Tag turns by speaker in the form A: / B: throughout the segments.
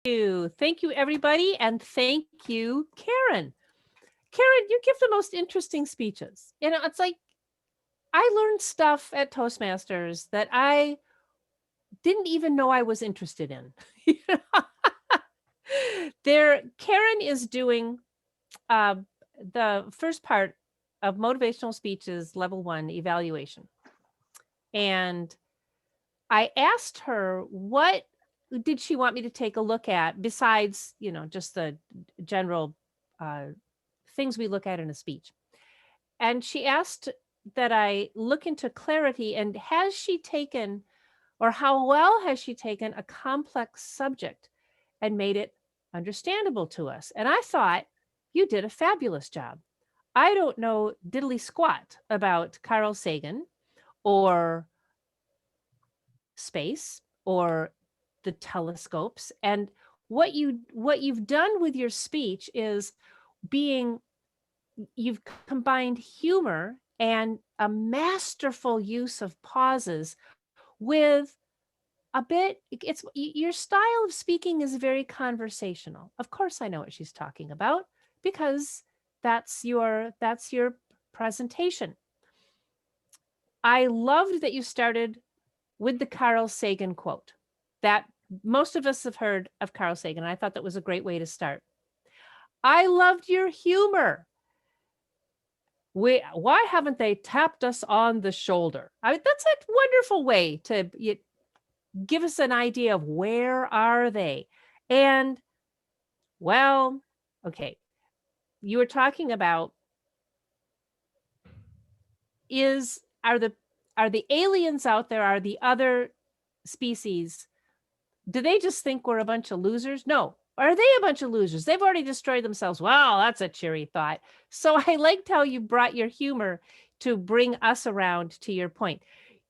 A: you. Thank you, everybody. And thank you, Karen. Karen, you give the most interesting speeches. It's like I learned stuff at Toastmasters that I didn't even know I was interested in. Karen is doing uh, the first part of motivational speeches, level 1 evaluation. And I asked her what did she want me to take a look at besides, just the general things we look at in a speech. And she asked that I look into clarity and has she taken or how well has she taken a complex subject and made it understandable to us? And I thought you did a fabulous job. I don't know diddly squat about Carl Sagan or space or the telescopes. And what you've done with your speech is you've combined humor and a masterful use of pauses with a bit your style of speaking is very conversational. Of course I know what she's talking about because that's your presentation. I loved that you started with the Carl Sagan quote. That most of us have heard of Carl Sagan. And I thought that was a great way to start. I loved your humor. Why haven't they tapped us on the shoulder? That's a wonderful way to give us an idea of where are they. And well, okay, you were talking about are the aliens out there, are the other species, do they just think we're a bunch of losers? No. Are they a bunch of losers? They've already destroyed themselves. Well, that's a cheery thought. So I liked how you brought your humor to bring us around to your point.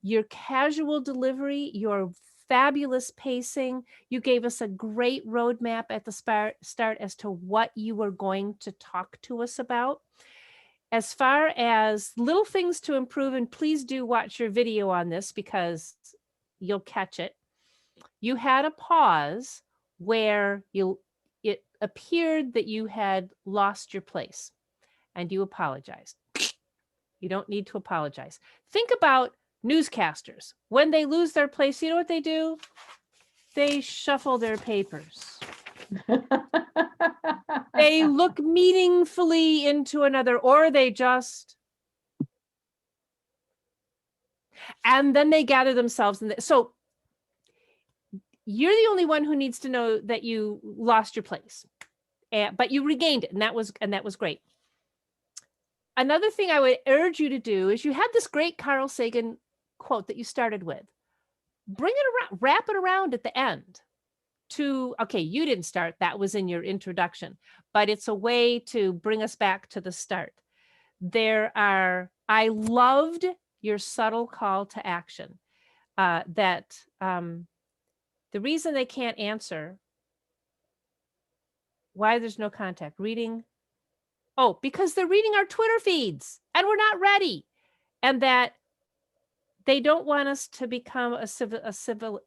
A: Your casual delivery, your fabulous pacing. You gave us a great roadmap at the start as to what you were going to talk to us about. As far as little things to improve, and please do watch your video on this because you'll catch it. You had a pause where it appeared that you had lost your place and you apologized. You don't need to apologize. Think about newscasters. When they lose their place, you know what they do? They shuffle their papers. They look meaningfully into another, or they just, and then they gather themselves. So you're the only one who needs to know that you lost your place, but you regained it, and that was great. Another thing I would urge you to do is you had this great Carl Sagan quote that you started with. Bring it around, wrap it around at the end. Okay, you didn't start, that was in your introduction, but it's a way to bring us back to the start. I loved your subtle call to action, that the reason they can't answer why there's no contact reading. Oh, because they're reading our Twitter feeds and we're not ready. And that they don't want us to become a civil.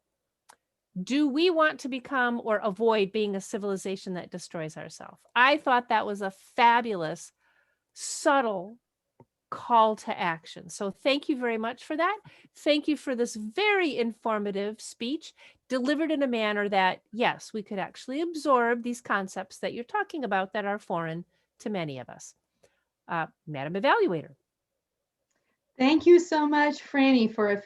A: Do we want to become or avoid being a civilization that destroys ourselves? I thought that was a fabulous, subtle call to action. So thank you very much for that. Thank you for this very informative speech delivered in a manner that, yes, we could actually absorb these concepts that you're talking about that are foreign to many of us. Madam Evaluator.
B: Thank you so much, Franny, for a